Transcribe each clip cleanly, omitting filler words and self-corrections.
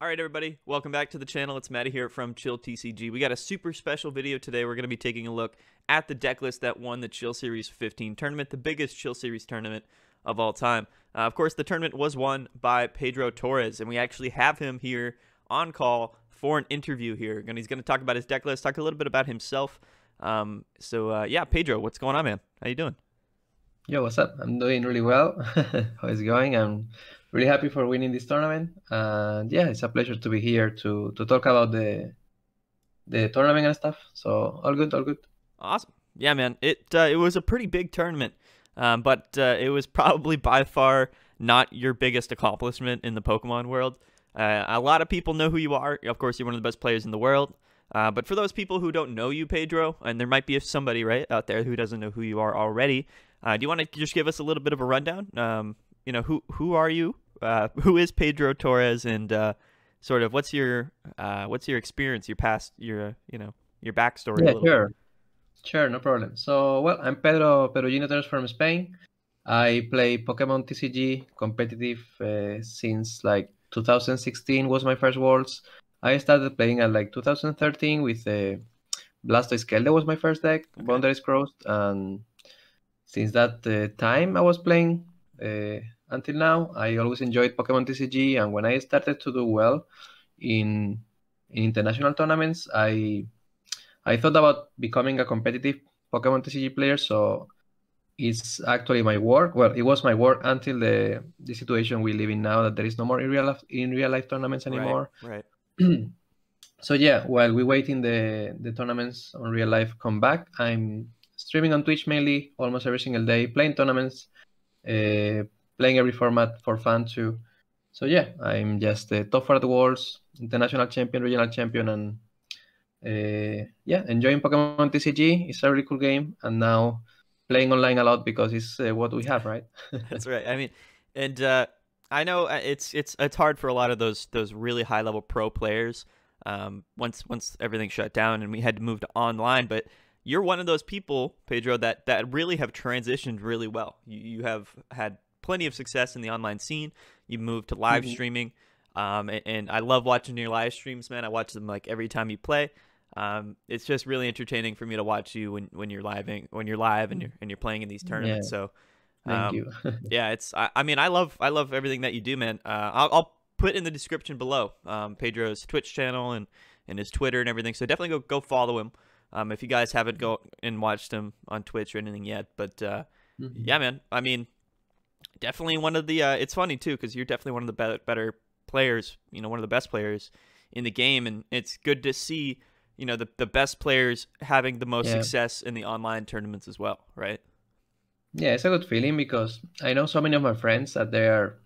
All right, everybody, welcome back to the channel. It's Matty here from Chill TCG. We got a super special video today. We're going to be taking a look at the deck list that won the Chill Series 15 tournament, the biggest Chill Series tournament of all time. Of course, the tournament was won by Pedro Torres, and we actually have him here on call for an interview here. And he's going to talk about his deck list, talk a little bit about himself. Yeah, Pedro, what's going on, man? How you doing? Yo, what's up? I'm doing really well. How is it going? I'm really happy for winning this tournament. And yeah, it's a pleasure to be here to talk about the tournament and stuff. So all good, all good. Awesome. Yeah, man. It was a pretty big tournament, but it was probably by far not your biggest accomplishment in the Pokemon world. A lot of people know who you are. Of course, you're one of the best players in the world. But for those people who don't know you, Pedro, and there might be somebody right out there who doesn't know who you are already, do you want to just give us a little bit of a rundown? Who are you? Who is Pedro Torres, and sort of what's your experience, your past, your backstory a Yeah, little bit. sure, no problem. So well, I'm Pedro Torres from Spain. I play Pokemon TCG competitive since like 2016 was my first Worlds. I started playing at like 2013 with Blastoise That was my first deck, Okay. Boundaries Crossed, and since that time I was playing until now. I always enjoyed Pokemon TCG, and when I started to do well in international tournaments, I thought about becoming a competitive Pokemon TCG player. So it's actually my work. Well, it was my work until the situation we live in now, that there is no more in real life tournaments anymore. Right. So yeah, while we waiting the tournaments on real life come back, I'm streaming on Twitch mainly, almost every single day, playing tournaments, playing every format for fun too. So yeah, I'm just top 4 at the Worlds, international champion, regional champion, and yeah, enjoying Pokemon TCG. It's a really cool game, and now playing online a lot because it's what we have, right? That's right. I mean, and I know it's hard for a lot of those really high level pro players. Once everything shut down and we had to move to online, but you're one of those people, Pedro, that really have transitioned really well. You have had plenty of success in the online scene. You moved to live streaming, and I love watching your live streams, man. I watch them like every time you play. It's just really entertaining for me to watch you when you're live and you're playing in these tournaments. Yeah, So thank you. yeah, I mean, I love everything that you do, man. I'll put in the description below Pedro's Twitch channel and his Twitter and everything. So definitely go follow him if you guys haven't go and watched him on Twitch or anything yet. But yeah, man. I mean, definitely one of the. It's funny too because you're definitely one of the better players. You know, one of the best players in the game, and it's good to see the best players having the most Yeah. success in the online tournaments as well, right? Yeah, it's a good feeling because I know so many of my friends that they are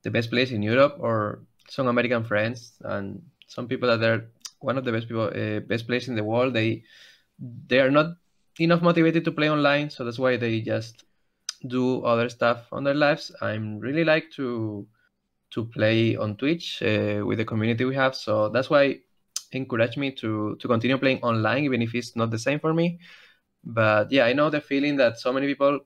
the best players in Europe, or some American friends, and some people that are one of the best players in the world. They are not enough motivated to play online, so that's why they just do other stuff on their lives. I'm really like to play on Twitch with the community we have, so that's why encourage me to continue playing online, even if it's not the same for me. But yeah, I know the feeling that so many people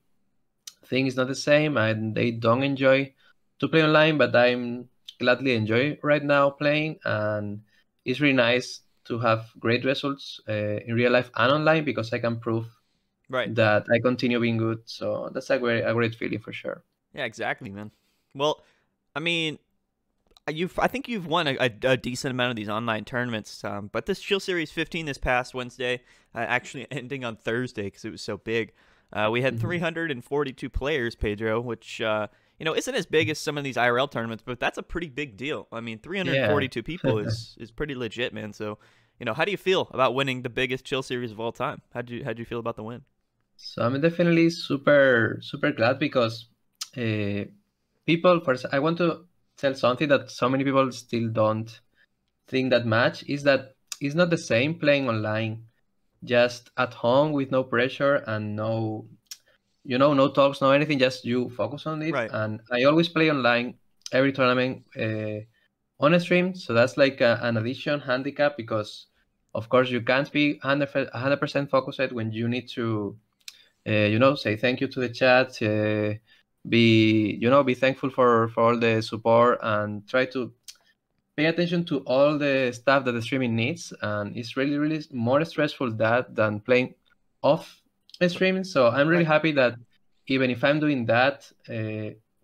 think it's not the same and they don't enjoy to play online, but I'm gladly enjoy right now playing, and it's really nice to have great results in real life and online because I can prove Right. that I continue being good. So that's a great feeling for sure. Yeah, exactly, man. Well, I mean, I think you've won a decent amount of these online tournaments, but this Chill Series 15 this past Wednesday, actually ending on Thursday because it was so big. We had 342 players, Pedro, which isn't as big as some of these IRL tournaments, but that's a pretty big deal. I mean, 342 people is pretty legit, man. So, how do you feel about winning the biggest Chill Series of all time? How'd you feel about the win? So I'm definitely super glad because people first. I want to tell something that so many people still don't think that much is that it's not the same playing online, just at home with no pressure and no talks, no anything, just you focus on it. Right. And I always play online every tournament on a stream, so that's like an addition handicap because of course you can't be 100% focused when you need to say thank you to the chat, be thankful for all the support, and try to pay attention to all the stuff that the streaming needs, and it's really, really more stressful that than playing off streaming. So I'm really happy that even if I'm doing that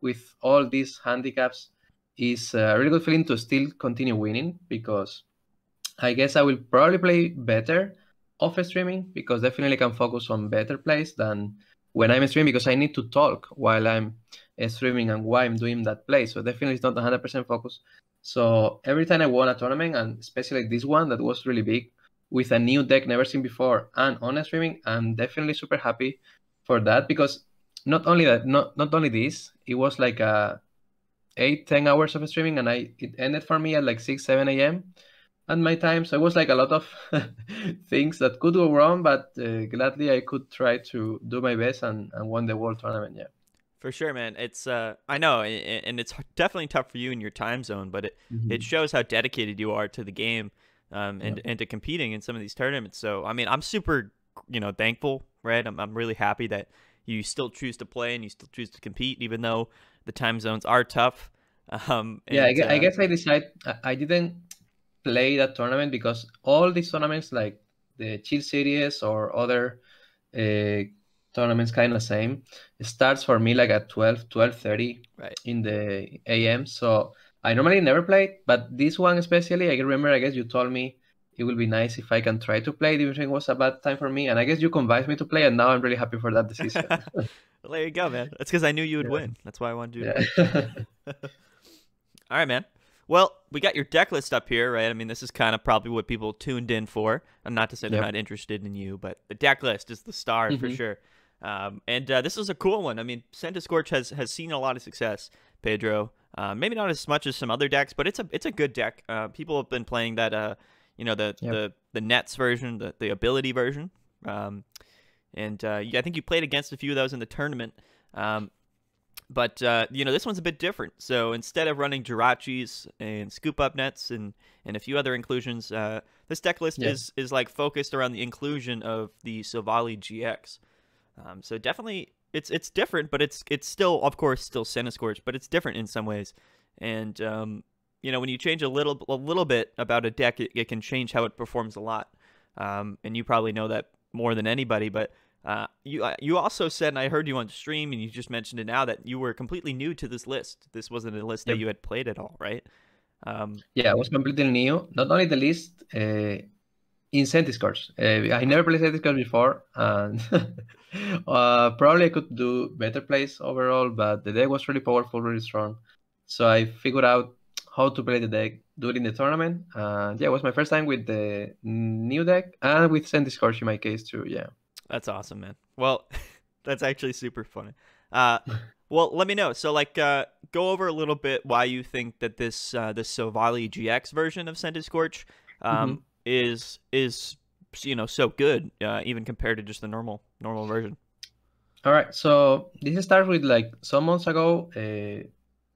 with all these handicaps, it's a really good feeling to still continue winning, because I guess I will probably play better off streaming, because definitely can focus on better plays than when I'm streaming, because I need to talk while I'm streaming and why I'm doing that play. So definitely it's not 100% focus. So every time I won a tournament, and especially this one that was really big, with a new deck never seen before and on streaming, I'm definitely super happy for that, because not only that, not only this, it was like 8-10 hours of streaming, and it ended for me at like 6-7 a.m. at my time. So it was like a lot of things that could go wrong, but gladly I could try to do my best and won the world tournament. Yeah. For sure, man. It's I know, and it's definitely tough for you in your time zone, but it shows how dedicated you are to the game, and to competing in some of these tournaments. So I mean, I'm super, thankful, right? I'm really happy that you still choose to play and you still choose to compete, even though the time zones are tough. Yeah, I guess I didn't play that tournament because all these tournaments, like the Chill Series or other tournaments, kind of same. It starts for me like at 12:30 in the a.m. So I normally never play, but this one especially, I remember, I guess you told me it will be nice if I can try to play, even if it was a bad time for me. And I guess you convinced me to play, and now I'm really happy for that decision. Well, there you go, man. That's because I knew you would win. That's why I wanted you to win. All right, man. Well, we got your deck list up here, right? I mean, this is kind of probably what people tuned in for. And not to say they're not interested in you, but the deck list is the star for sure. And this is a cool one. I mean, Centiskorch has seen a lot of success, Pedro. Maybe not as much as some other decks, but it's a good deck. People have been playing that, the Nets version, the ability version. I think you played against a few of those in the tournament. But this one's a bit different. So instead of running Jirachis and Scoop Up Nets and a few other inclusions, this deck list is like focused around the inclusion of the Silvally-GX. So definitely it's different, but it's still, of course, still Centiskorch, but it's different in some ways. And when you change a little bit about a deck, it can change how it performs a lot. And you probably know that more than anybody, but you also said, and I heard you on stream, and you just mentioned it now, that you were completely new to this list. This wasn't a list that you had played at all, right? Yeah, I was completely new. Not only the list, in Centiskorch. I never played Centiskorch before, and probably I could do better plays overall, but the deck was really powerful, really strong. So I figured out how to play the deck, do it in the tournament. Yeah, it was my first time with the new deck, and with Centiskorch in my case too, yeah. That's awesome, man. Well, that's actually super funny. Well, let me know. So, go over a little bit why you think that this Silvally-GX version of Centiskorch is so good, even compared to just the normal version. All right. So this starts with some months ago.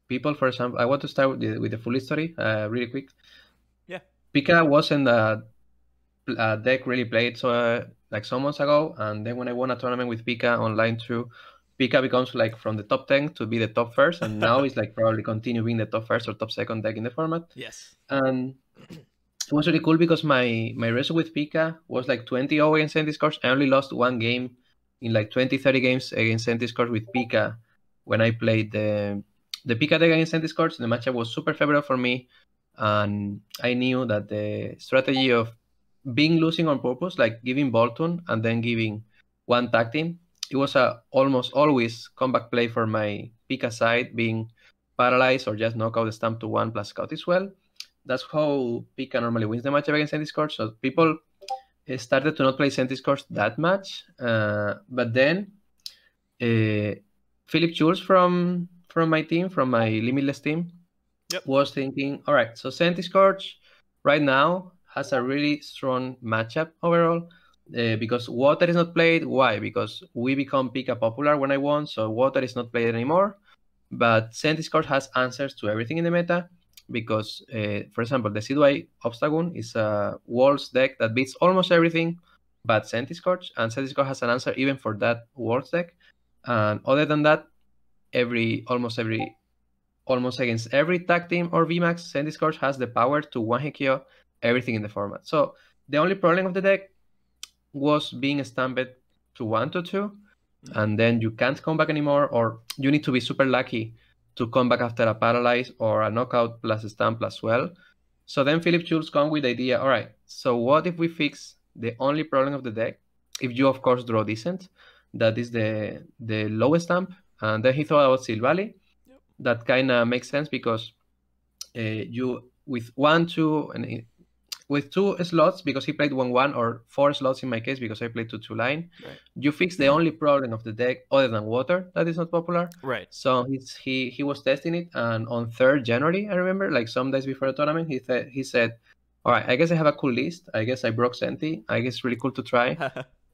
People, for example, I want to start with the full history, really quick. Yeah. Pika wasn't a deck really played some months ago, and then when I won a tournament with Pika online too, Pika becomes from the top 10 to be the top first, and now it's probably continue being the top first or top second deck in the format. Yes. And it was really cool because my resume with Pika was 20-0 against Centiskorch. I only lost one game in 20-30 games against Centiskorch with Pika when I played the Pika deck against Centiskorch. The matchup was super favorable for me, and I knew that the strategy of being losing on purpose, giving Bolton and then giving one tag team, it was a almost always comeback play for my Pika side, being paralyzed or just knock out the stamp to 1 plus scout as well. That's how Pika normally wins the matchup against Centiskorch. So people started to not play Centiskorch that much. But then Philip Jules from my team, from my Limitless team, was thinking, all right, so Centiskorch right now has a really strong matchup overall, because Water is not played. Why? Because we become Pika popular when I won, so Water is not played anymore. But Centiskorch has answers to everything in the meta, because, for example, the Sidway Obstagoon is a Worlds deck that beats almost everything but Centiskorch, and Centiskorch has an answer even for that Worlds deck. And other than that, almost every almost against every tag team or VMAX, Centiskorch has the power to one-hit KO everything in the format. So the only problem of the deck was being stamped to 1/2, and then you can't come back anymore, or you need to be super lucky to come back after a paralyze or a knockout plus a stamp plus swell. So then Philip Schultz come with the idea, all right, so what if we fix the only problem of the deck? If you, of course, draw decent, that is the lowest stamp. And then he thought about Silvally. Yep. That kind of makes sense because you, with 1, 2, and with 2 slots, because he played 1/1, or 4 slots in my case, because I played 2/2 line, right, you fix the only problem of the deck other than water that is not popular. Right. So he was testing it, and on 3rd January, I remember, like some days before the tournament, he said, all right, I guess I have a cool list. I guess I broke Centi. I guess it's really cool to try.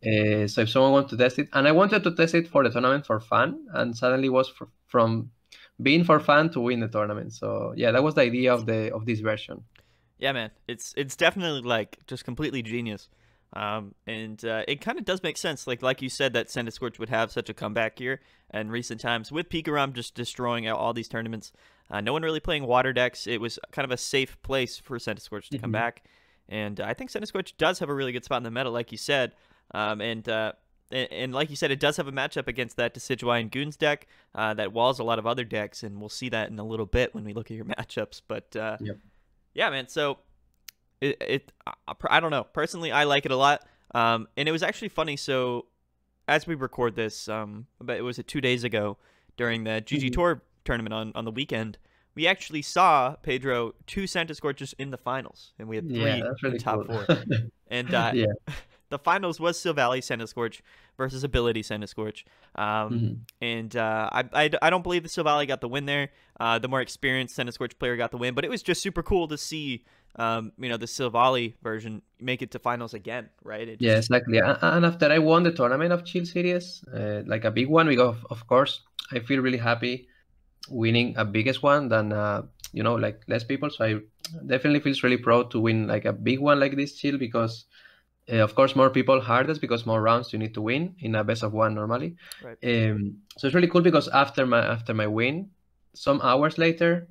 So if someone wants to test it, and I wanted to test it for the tournament for fun, and suddenly was from being for fun to win the tournament. So yeah, that was the idea of this version. Yeah, man, it's definitely like just completely genius, and it kind of does make sense. Like you said, that Centiskorch would have such a comeback here in recent times with Pikarom just destroying all these tournaments. No one really playing water decks. It was kind of a safe place for Centiskorch to come back, and I think Centiskorch does have a really good spot in the meta, like you said. And like you said, it does have a matchup against that Decidueye Goons deck that walls a lot of other decks, and we'll see that in a little bit when we look at your matchups. But yep. Yeah, man. So I don't know. Personally, I like it a lot. And it was actually funny. So as we record this, but it was 2 days ago during the GG Tour tournament on the weekend, we actually saw Pedro 2 Centiskorches in the finals, and we had 3 in the top 4. And the finals was Silvally Centiskorch versus Ability Centiskorch. And I don't believe the Silvally got the win there. The more experienced Centiskorch player got the win, but it was just super cool to see the Silvally version make it to finals again, right? Yeah, exactly. And after I won the tournament of Chill Series, like a big one, because of course I feel really happy winning a biggest one than like less people. So I definitely feels really proud to win like a big one like this Chill, because of course more people hardest, because more rounds you need to win in a best of 1 normally. Right. So it's really cool because after my win, some hours later,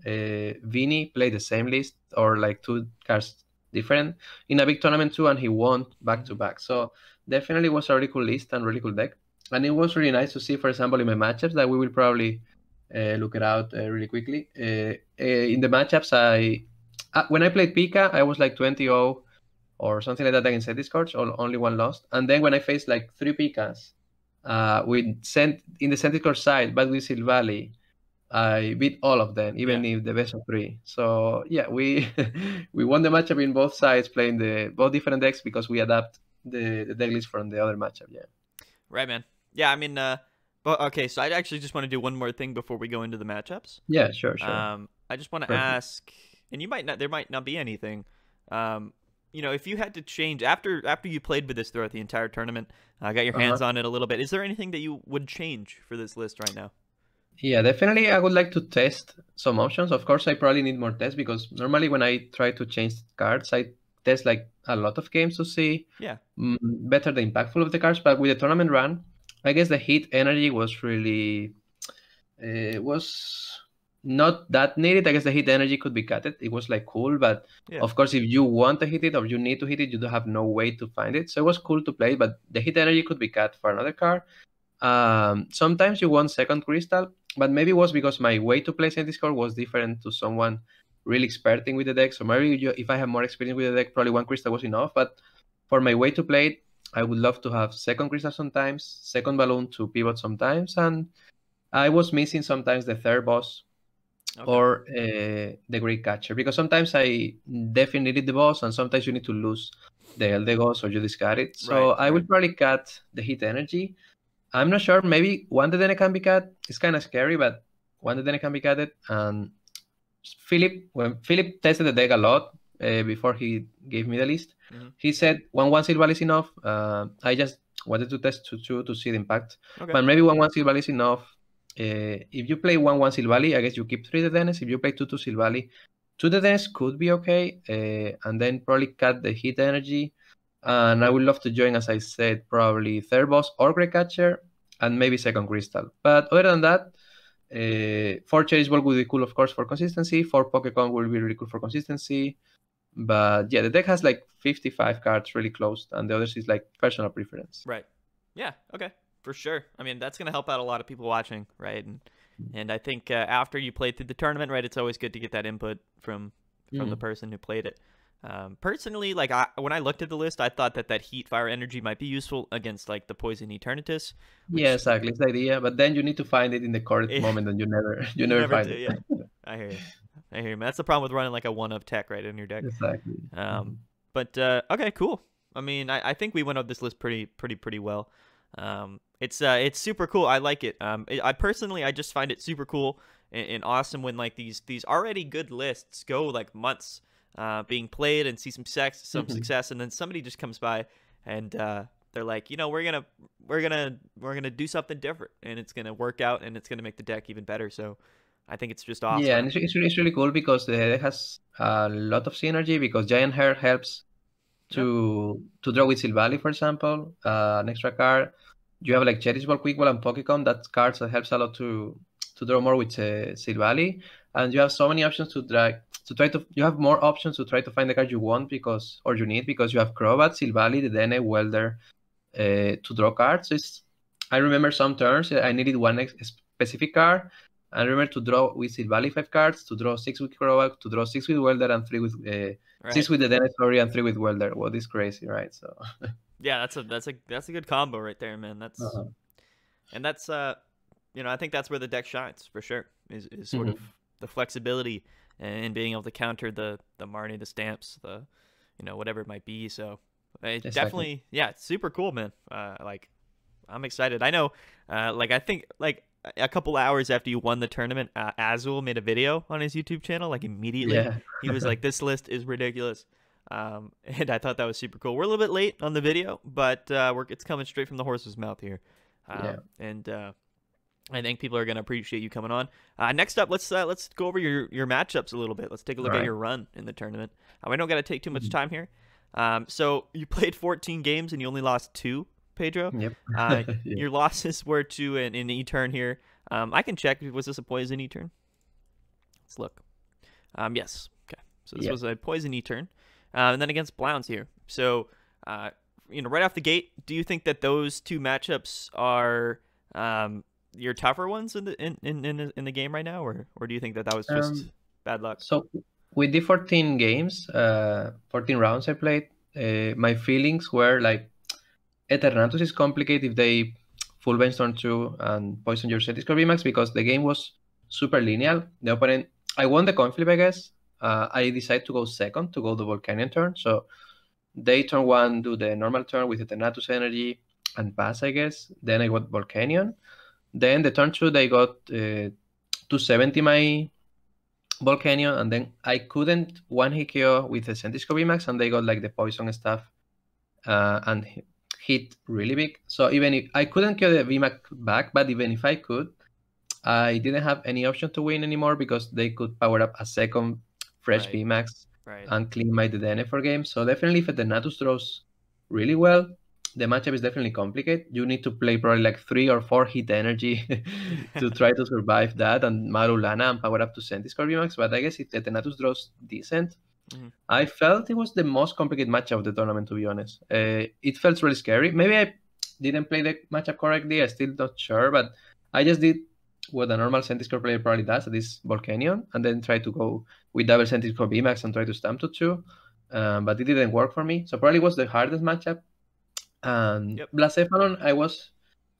Vinny played the same list, or like 2 cards different, in a big tournament too, and he won back to back. So definitely was a really cool list and really cool deck. And it was really nice to see, for example, in my matchups, that we will probably look it out really quickly. In the matchups, when I played Pika, I was like 20-0 or something like that against Centiskorch, only 1 lost. And then when I faced like 3 Pikas in the Centiskorch side, but with Silvally, I beat all of them, even if the best of 3. So yeah, we we won the matchup in both sides, playing both different decks, because we adapt the deck list from the other matchup. Yeah. Right, man. Yeah, I mean, but okay, so I actually just want to do one more thing before we go into the matchups. Yeah, sure. I just want to ask, and there might not be anything. If you had to change after you played with this throughout the entire tournament, got your hands on it a little bit, is there anything that you would change for this list right now? Yeah, definitely. I would like to test some options. Of course, I probably need more tests, because normally when I try to change cards, I test like a lot of games to see better the impactful of the cards. But with the tournament run, I guess the hit energy was really was not that needed. I guess the hit energy could be cut. It was like cool, but of course, if you want to hit it or you need to hit it, you don't have no way to find it. So it was cool to play, but the hit energy could be cut for another card. Sometimes you want second crystal, but maybe it was because my way to play Centiskorch was different to someone really experting with the deck. So maybe if I have more experience with the deck, probably 1 crystal was enough. But for my way to play it, I would love to have second crystal sometimes, second balloon to pivot sometimes, and I was missing sometimes the 3rd boss or the great catcher, because sometimes I definitely needed the boss, and sometimes you need to lose the Eldegoss or you discard it. So I will probably cut the hit energy. I'm not sure. Maybe one Dedenne can be cut. It's kind of scary, but one Dedenne can be cut. And when Philip tested the deck a lot before he gave me the list, he said 1/1 Silvally is enough. I just wanted to test 2/2 to see the impact. But maybe 1/1 Silvally is enough. If you play 1/1 Silvally, I guess you keep 3 Dedennes. If you play 2/2 Silvally, 2 Dedennes could be okay. And then probably cut the hit energy. And I would love to join, as I said, probably 3rd boss or great catcher, and maybe second crystal. But other than that, 4 Cherish Ball would be cool, of course, for consistency. 4 Pokémon will be really cool for consistency. But yeah, the deck has like 55 cards really close, and the others is like personal preference. Right. Yeah. Okay. For sure. I mean, that's gonna help out a lot of people watching, right? And I think after you play through the tournament, right, it's always good to get that input from the person who played it. Personally, like when I looked at the list, I thought that Heat Fire Energy might be useful against like the Poison Eternatus. Yeah, exactly. It's the idea, but then you need to find it in the correct moment, and you never find do, it. Yeah. I hear you. I hear you. That's the problem with running like a 1-of tech right in your deck. Exactly. But okay, cool. I mean, I think we went over this list pretty well. It's super cool. I like it. I personally, I just find it super cool and awesome when like these already good lists go like months being played and see some success, and then somebody just comes by and they're like, you know, we're gonna do something different, and it's gonna work out, and it's gonna make the deck even better. So I think it's just awesome. Yeah, and it's really cool because the deck has a lot of synergy, because Giant Hearth helps to draw with Silvally, for example, an extra card. You have like Cherish Ball, Quick Ball, and Pokémon. That's cards that helps a lot to draw more with Silvally, and you have so many options you have more options to try to find the card you want or you need, because you have Crobat, Silvally, Dedenne, Welder to draw cards. So I remember some turns I needed one specific card. I remember to draw with Silvally 5 cards, to draw 6 with Crobat, to draw 6 with Welder, and 3 with 6 with Dedenne, and 3 with Welder. Well, this is crazy, right? So yeah, that's a good combo right there, man. That's and that's you know, I think that's where the deck shines for sure. Is sort of the flexibility and being able to counter the Marnie, the stamps, the, you know, whatever it might be. So definitely, yeah, it's super cool, man. Like I'm excited. I know, like I think like a couple hours after you won the tournament, Azul made a video on his YouTube channel, like immediately. Yeah. He was like, this list is ridiculous. And I thought that was super cool. We're a little bit late on the video, but it's coming straight from the horse's mouth here. And I think people are going to appreciate you coming on. Next up, let's go over your matchups a little bit. Let's take a look at your run in the tournament. We don't got to take too much time here. So you played 14 games and you only lost 2, Pedro. Yep. Your losses were to an E-turn here. I can check. Was this a poison E-turn? Let's look. Yes. Okay. So this was a poison E-turn. And then against Blounds here. So, you know, right off the gate, do you think that those 2 matchups are your tougher ones in the game right now, or do you think that was just bad luck? So with the 14 games, 14 rounds I played, my feelings were like, Eternatus is complicated if they full bench turn 2 and poison your Centiskorch VMAX, because the game was super linear. The opponent, I won the coin flip, I guess. I decided to go second, to go the Volcanion turn. So they turn 1 do the normal turn with Eternatus energy and pass, I guess. Then I got Volcanion. Then the turn 2 they got 270 my Volcanion, and then I couldn't one-hit KO with the Centiskorch VMAX, and they got like the poison stuff and hit really big. So even if I couldn't kill the VMAX back, but even if I could, I didn't have any option to win anymore, because they could power up a second fresh VMAX and clean my Dedenne for game. So definitely if Eternatus draws really well, the matchup is definitely complicated. You need to play probably like 3 or 4 hit energy to try to survive that, and Mallow, Lana, and power up to Centiskorch VMAX. But I guess if Eternatus draws decent, I felt it was the most complicated matchup of the tournament, to be honest. It felt really scary. Maybe I didn't play the matchup correctly. I'm still not sure, but I just did what a normal Centiskorch player probably does, that is Volcanion, and then try to go with double Centiskorch VMAX and try to stamp to 2. But it didn't work for me. So probably was the hardest matchup. And Blacephalon,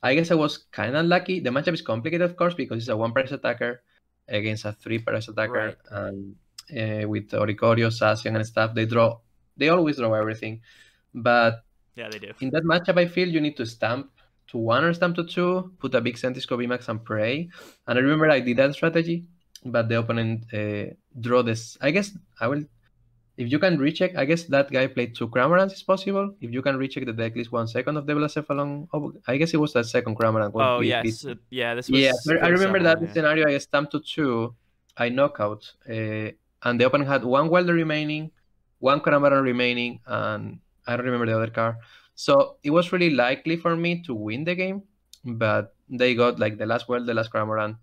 I guess I was kind of lucky. The matchup is complicated, of course, because it's a 1-price attacker against a 3-price attacker. And with Oricorio, Sassian, and stuff, they always draw everything. But yeah, they do. In that matchup, I feel you need to stamp to 1 or stamp to 2, put a big Centiskorch VMAX and pray. And I remember I did that strategy, but the opponent draw this. I guess I will. If you can recheck, I guess that guy played 2 Cramorants is possible. If you can recheck the decklist 1 second of the Blacephalon, I guess it was that second Cramorant. Oh, yes. Yeah, this was... I remember that scenario. I stamped to 2, I knockout, and the opponent had 1 Welder remaining, 1 Cramorant remaining, and I don't remember the other card. So it was really likely for me to win the game, but they got like the last Welder, the last Cramorant,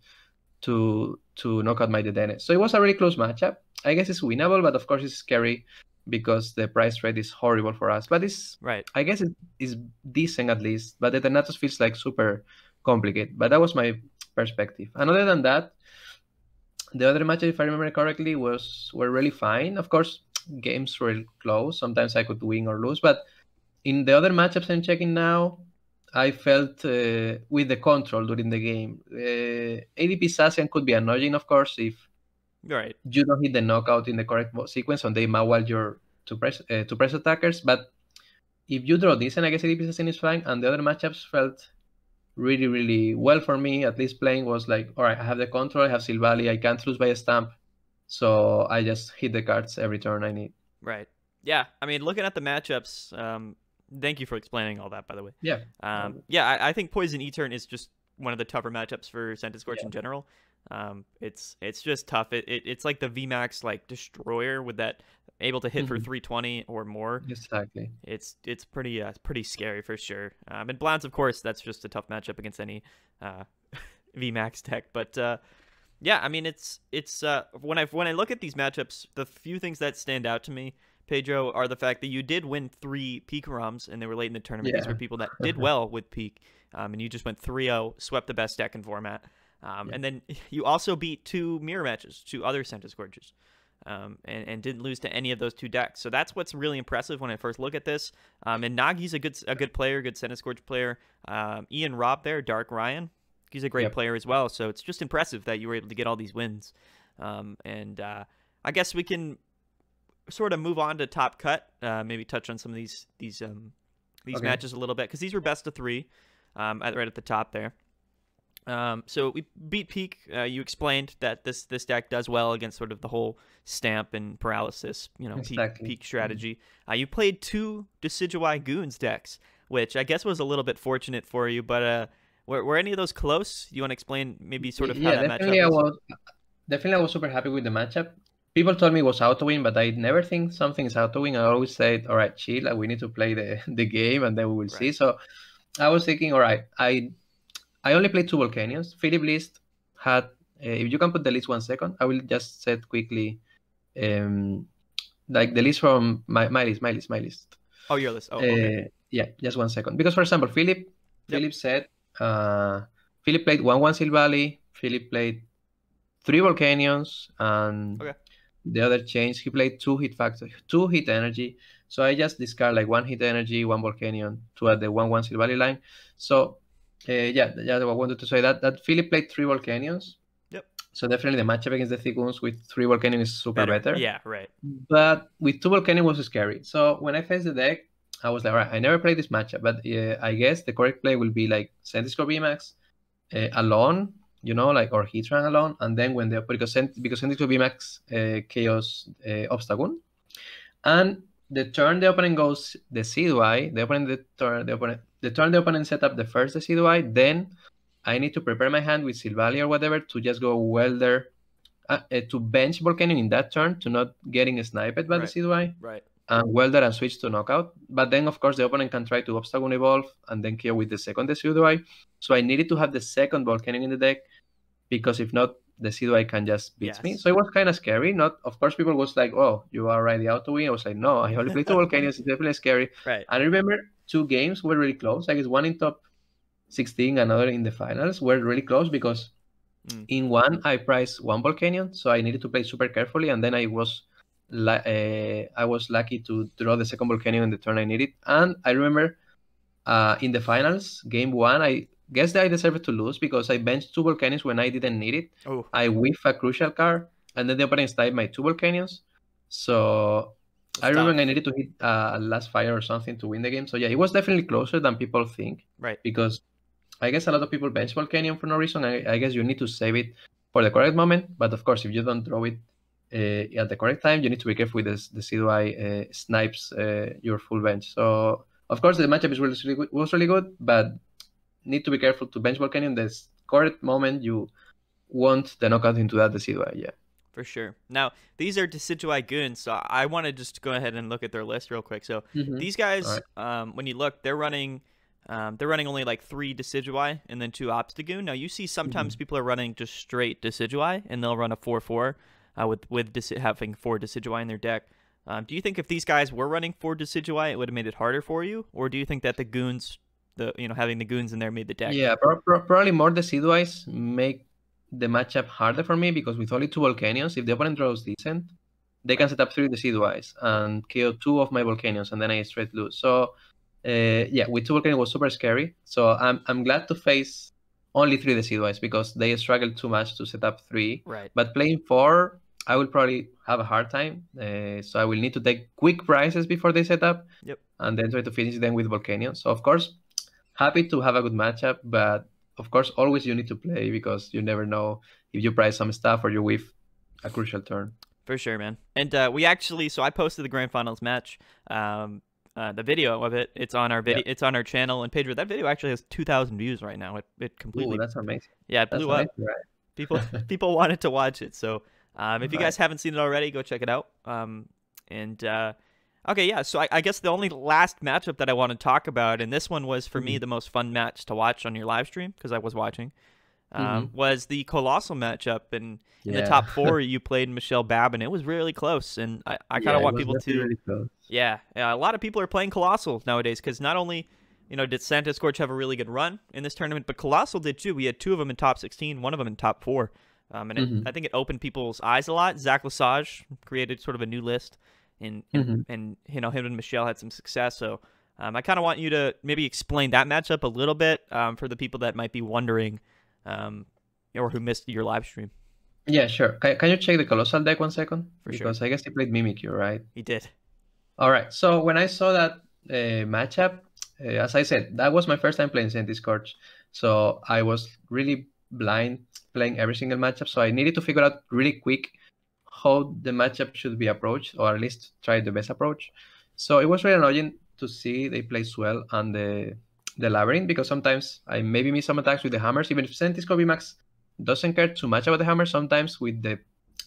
to knock out my Dedenne. So it was a really close matchup. I guess it's winnable, but of course it's scary because the price trade is horrible for us. But it's I guess it's decent at least. But the Thanatos feels like super complicated. But that was my perspective. And other than that, the other matches, if I remember correctly, were really fine. Of course, games were close. Sometimes I could win or lose. But in the other matchups I'm checking now, I felt with the control during the game. ADP Sassian could be annoying, of course, if you don't hit the knockout in the correct sequence and they maul your to press attackers. But if you draw this, and I guess ADP Sassian is fine, and the other matchups felt really, really well for me. At least playing was like, all right, I have the control, I have Silvally, I can't lose by a stamp. So I just hit the cards every turn I need. Right. Yeah. I mean, looking at the matchups, thank you for explaining all that, by the way. Yeah. Yeah, I think Poison E-Turn is just one of the tougher matchups for Centiskorch in general. It's just tough. It's like the VMAX like destroyer with that able to hit for 320 or more. Exactly. It's pretty scary for sure. And Blans, of course, that's just a tough matchup against any VMAX deck. But yeah, I mean, it's when I look at these matchups, the few things that stand out to me, Pedro, are the fact that you did win 3 Peak ROMs, and they were late in the tournament. These were people that did well with Peak, and you just went 3-0, swept the best deck in format. And then you also beat 2 mirror matches, 2 other Centiskorches, and didn't lose to any of those 2 decks. So that's what's really impressive when I first look at this. And Nagi's a good player, good Centiskorch player. Ian Robb there, Dark Ryan, he's a great player as well. So it's just impressive that you were able to get all these wins. And I guess we can sort of move on to Top Cut, maybe touch on some of these matches a little bit, because these were best of 3 right at the top there. So we beat Peak. You explained that this deck does well against sort of the whole stamp and paralysis, Peak strategy. You played 2 Decidueye Goons decks, which I guess was a little bit fortunate for you, but were any of those close? You want to explain maybe sort of how that matchup was? Definitely I was super happy with the matchup. People told me it was auto-win, but I never think something is auto-win. I always said, all right, chill, we need to play the game, and then we will see. So I was thinking, all right, I only played 2 Volcanions. Philip list had, if you can put the list 1 second, I will just set quickly, like the list from my list. Oh, your list. Oh, okay. Yeah, just 1 second. Because, for example, Philip said, Philip played 1-1 Silvally, Philip played 3 Volcanions, and the other change, he played 2 hit factor, 2 hit energy. So I just discard like 1 hit energy, 1 Volcanion to add the 1-1 Silvally line. So yeah, I wanted to say that Philip played 3 Volcanions. Yep. So definitely the matchup against the Thiguns with 3 Volcanions is super better. Yeah, right. But with 2 Volcanion was scary. So when I faced the deck, I was like, all right, I never played this matchup, but I guess the correct play will be like Centiskorch VMAX alone, or Heatran alone, and then when because Centiskorch VMAX Chaos Obstagoon, and the turn the opponent goes the Decidueye, the turn the opponent set up the first Decidueye, then I need to prepare my hand with Silvally or whatever to just go Welder to bench Volcanion in that turn to not getting sniped by the Decidueye. Right. And Welder and switch to knockout. But then, of course, the opponent can try to Obstagoon Evolve and then kill with the second Decidueye. So I needed to have the second Volcanion in the deck, because if not, the Decidueye can just beat me. So it was kind of scary. Of course, people was like, oh, you are already out to win. I was like, no, I only played 2 Volcanions. It's definitely scary. Right. And I remember 2 games were really close. I guess one in top 16, another in the finals were really close, because in one, I priced 1 Volcanion. So I needed to play super carefully. And then I was lucky to draw the second Volcanion in the turn I needed. And I remember in the finals, game 1, I guess that I deserved to lose because I benched 2 Volcanions when I didn't need it. Oh. I whiffed a crucial card, and then the opponent sniped my 2 Volcanions. So I remember I needed to hit a last fire or something to win the game. So yeah, it was definitely closer than people think. Right. Because I guess a lot of people bench Volcanion for no reason. I guess you need to save it for the correct moment. But of course, if you don't draw it at the correct time, you need to be careful with the Decidueye snipes your full bench. So of course, the matchup was really good, but need to be careful to bench Volcanion. The correct moment you want the knockout into that Decidueye. Yeah. For sure. Now, these are Decidueye Goons, so I want to just go ahead and look at their list real quick. So these guys, when you look, they're running They're running only like 3 Decidueye and then 2 Obstagoon. Now you see sometimes people are running just straight Decidueye and they'll run a 4-4 with having 4 Decidueye in their deck. Do you think if these guys were running 4 Decidueye, it would have made it harder for you, or do you think that the goons, having the goons in there made the deck? Yeah, probably more Decidueyes make the matchup harder for me because with only 2 Volcanions, if the opponent draws decent, they can set up 3 Decidueyes and kill 2 of my Volcanions, and then I straight lose. So yeah, with 2 Volcanions was super scary. So I'm glad to face only 3 Decidueyes because they struggle too much to set up 3. Right. But playing 4, I will probably have a hard time. So I will need to take quick prizes before they set up. Yep. And then try to finish them with Volcanions. So of course, happy to have a good matchup, but of course, always you need to play because you never know if you prize some stuff or you whiff a crucial turn. For sure, man. And so I posted the grand finals match, the video of it. It's on our video. It's on our channel. And Pedro, that video actually has 2,000 views right now. It completely. Ooh, that's amazing. Yeah, it blew up. Right? People wanted to watch it. So if you guys haven't seen it already, go check it out. Okay, yeah. So I guess the only last matchup that I want to talk about, and this one was for me the most fun match to watch on your live stream because I was watching. Was the Colossal matchup, and in the top 4 you played Michelle Babin. It was really close, and I kind of want people to really close. Yeah, a lot of people are playing Colossal nowadays because not only did Centiskorch have a really good run in this tournament, but Colossal did too. We had 2 of them in top 16, 1 of them in top 4, and I think it opened people's eyes a lot. Zach Lesage created sort of a new list, and him and Michelle had some success. So I kind of want you to maybe explain that matchup a little bit for the people that might be wondering. Or who missed your live stream. Yeah, sure. Can you check the Colossal deck 1 second? For sure. Because I guess he played Mimikyu, right? He did. All right. So when I saw that matchup, as I said, that was my first time playing Centiskorch. So I was really blind playing every single matchup. So I needed to figure out really quick how the matchup should be approached, or at least try the best approach. So it was really annoying to see they play Swell on the Labyrinth, because sometimes I maybe miss some attacks with the hammers. Even if Centiskorch VMAX doesn't care too much about the hammer, sometimes with the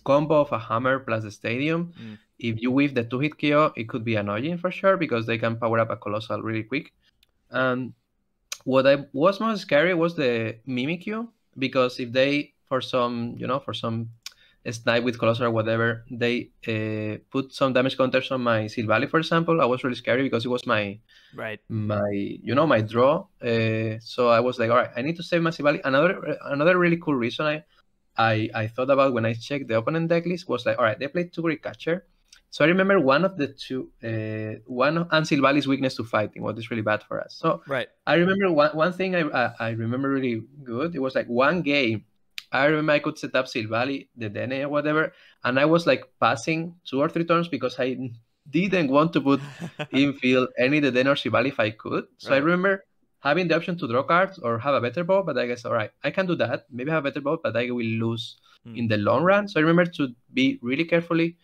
combo of a hammer plus the stadium, if you whiff the 2-hit KO, it could be annoying for sure, because they can power up a Colossal really quick. And what was most scary was the Mimikyu, because if they, for some snipe with Colossal or whatever, they put some damage counters on my Silvally, for example, I was really scary because it was my draw. So I was like, all right, I need to save my Silvally. Another really cool reason I thought about when I checked the opponent deck list was like, all right, they played 2 Great Catcher. So I remember one of Silvally's weakness to fighting, what is really bad for us. So I remember one thing I remember really good. It was like one game I remember I could set up Silvally, Dedenne, or whatever, and I was like passing 2 or 3 turns because I didn't want to put infield any Dedenne or Silvally if I could. So I remember having the option to draw cards or have a better bow, but I guess, all right, I can do that. Maybe have a better bow, but I will lose in the long run. So I remember to be really carefully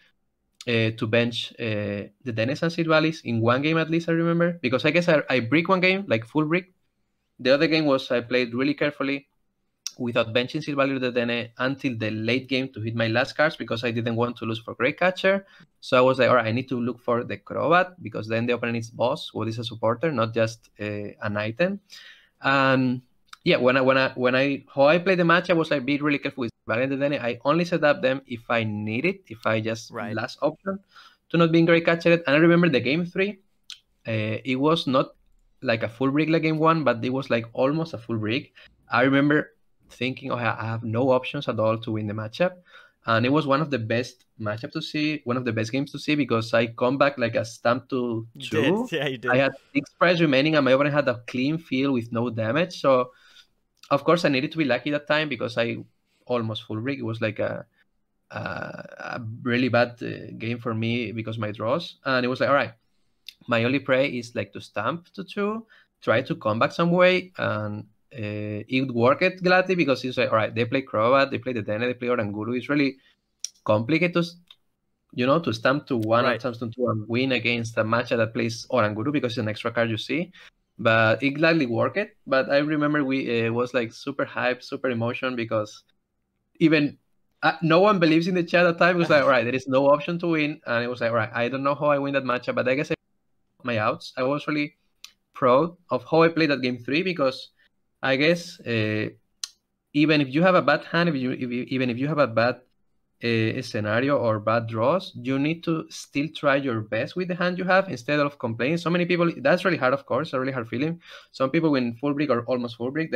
to bench the Dennes and Silvallys in 1 game at least, I remember, because I guess I brick 1 game, like full brick. The other game was I played really carefully without benching Silvally or Dedenne until the late game to hit my last cards, because I didn't want to lose for Great Catcher. So I was like, all right, I need to look for the Crobat, because then the opponent needs boss, what is a supporter, not just an item. And yeah, how I played the match, I was like, be really careful with Silvally and Dedenne. I only set up them if I need it, if I just last option to not being Great Catcher. And I remember the game 3, it was not like a full brick like game 1, but it was like almost a full brick. I remember thinking, oh, I have no options at all to win the matchup, and it was one of the best matchups to see, one of the best games to see, because I come back like a stamp to 2. Yeah, you did. I had 6 prize remaining, and my opponent had a clean field with no damage. So of course I needed to be lucky that time, because I almost full rig. It was like a really bad game for me because my draws, and it was like, all right, my only play is like to stamp to 2, try to come back some way, and it worked gladly, because it's like, all right, they play Crobat, they play Dedenne, they play Oranguru. It's really complicated to stamp to 1 or stamp to 2 and win against a matchup that plays Oranguru, because it's an extra card you see. But it gladly worked. But I remember we was like super hype, super emotion, because even no one believes in the chat at the time. It was like, all right, there is no option to win, and it was like, all right, I don't know how I win that matchup, but I guess I my outs. I was really proud of how I played that game 3, because I guess even if you have a bad hand, even if you have a bad scenario or bad draws, you need to still try your best with the hand you have instead of complaining. So many people, that's really hard, of course, a really hard feeling. Some people when full brick or almost full brick,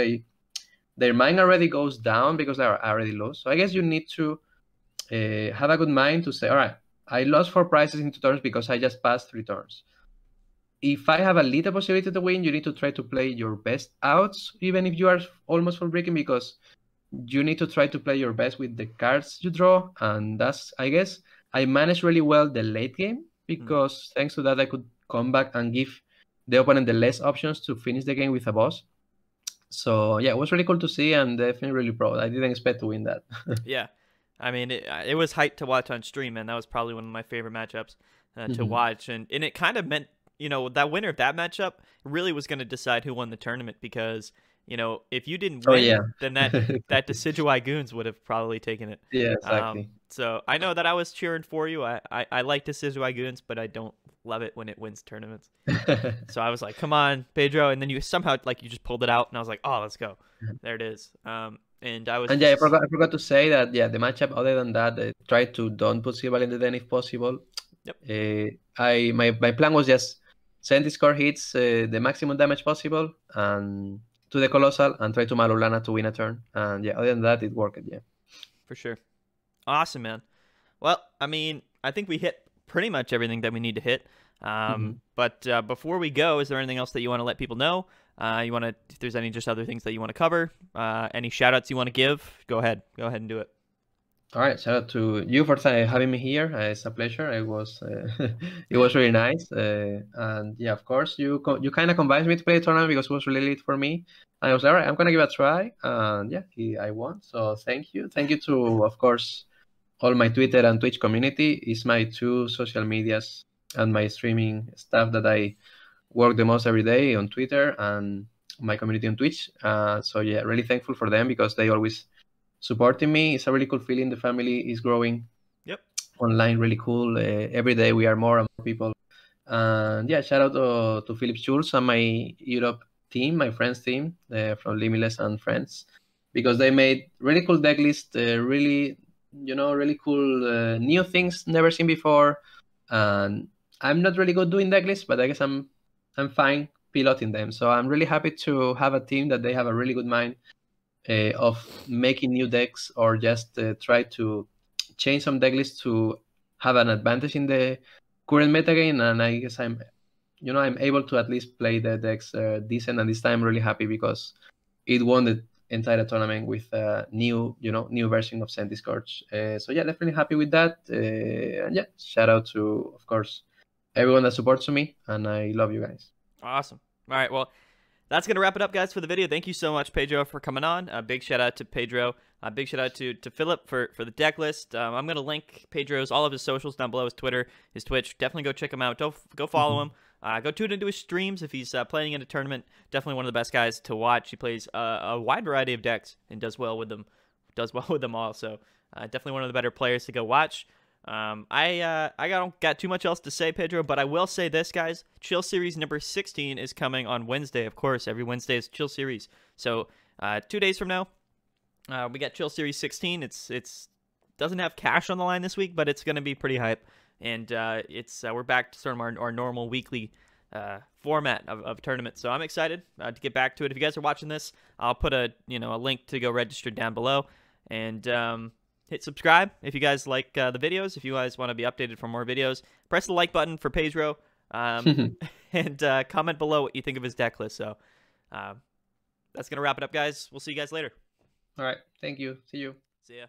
their mind already goes down because they're already lost. So I guess you need to have a good mind to say, all right, I lost 4 prizes in 2 turns because I just passed 3 turns. If I have a little possibility to win, you need to try to play your best outs, even if you are almost full breaking, because you need to try to play your best with the cards you draw. And that's, I guess, I managed really well the late game, because thanks to that, I could come back and give the opponent the less options to finish the game with a boss. So yeah, it was really cool to see. I'm definitely really proud. I didn't expect to win that. Yeah. I mean, it was hype to watch on stream, and that was probably one of my favorite matchups to watch. And it kind of meant, that winner of that matchup really was going to decide who won the tournament, because, if you didn't win, then that Decidueye Goons would have probably taken it. Yeah, exactly. So I know that I was cheering for you. I like Decidueye Goons, but I don't love it when it wins tournaments. So I was like, come on, Pedro. And then you somehow, you just pulled it out, and I was like, oh, let's go. There it is. And I forgot to say that, the matchup, other than that, try to don't put Silvally in the den if possible. Yep. My plan was just Centiskorch hits the maximum damage possible and to the Colossal, and try to Mallow Lana to win a turn. And other than that, it worked, For sure. Awesome, man. Well, I mean, I think we hit pretty much everything that we need to hit. But before we go, is there anything else that you want to let people know? If there's any just other things that you want to cover, any shout outs you want to give, go ahead and do it. All right, shout out to you for having me here. It's a pleasure. It was really nice. And yeah, of course, you kind of convinced me to play the tournament because it was really late for me. And I was like, all right, I'm gonna give it a try. And yeah, I won. So thank you to, of course, all my Twitter and Twitch community. It's my 2 social medias and my streaming stuff that I work the most every day on Twitter, and my community on Twitch. So yeah, really thankful for them because they always supporting me. It's a really cool feeling. The family is growing. Yep. Online, really cool. Every day we are more and more people. And yeah, shout out to Philip Schulz and my Europe team, my friends team from Limitless and Friends, because they made really cool deck list, really cool new things never seen before. And I'm not really good doing deck lists, but I guess I'm fine piloting them. So I'm really happy to have a team that they have a really good mind of making new decks, or just try to change some deck lists to have an advantage in the current metagame. And I guess I'm able to at least play the decks decent. And this time I'm really happy because it won the entire tournament with a new version of Centiskorch. So yeah, definitely happy with that. And yeah, shout out to, of course, everyone that supports me, and I love you guys. Awesome. All right, well, that's going to wrap it up, guys, for the video. Thank you so much, Pedro, for coming on. A big shout out to Pedro. A big shout out to Philip for the deck list. I'm going to link Pedro's, all of his socials down below, his Twitter, his Twitch. Definitely go check him out. Go follow him. Go tune into his streams if he's playing in a tournament. Definitely one of the best guys to watch. He plays a wide variety of decks and does well with them. All. So definitely one of the better players to go watch. I don't got too much else to say, Pedro, but I will say this, guys. Chill Series number 16 is coming on Wednesday. Of course, every Wednesday is Chill Series. So 2 days from now, we got Chill Series 16. It's doesn't have cash on the line this week, but it's going to be pretty hype. And we're back to sort of our normal weekly format of tournaments. So I'm excited to get back to it. If you guys are watching this, I'll put a link to go register down below. And hit subscribe if you guys like the videos. If you guys want to be updated for more videos, press the like button for Pedro, and comment below what you think of his deck list. So that's going to wrap it up, guys. We'll see you guys later. All right. Thank you. See you. See ya.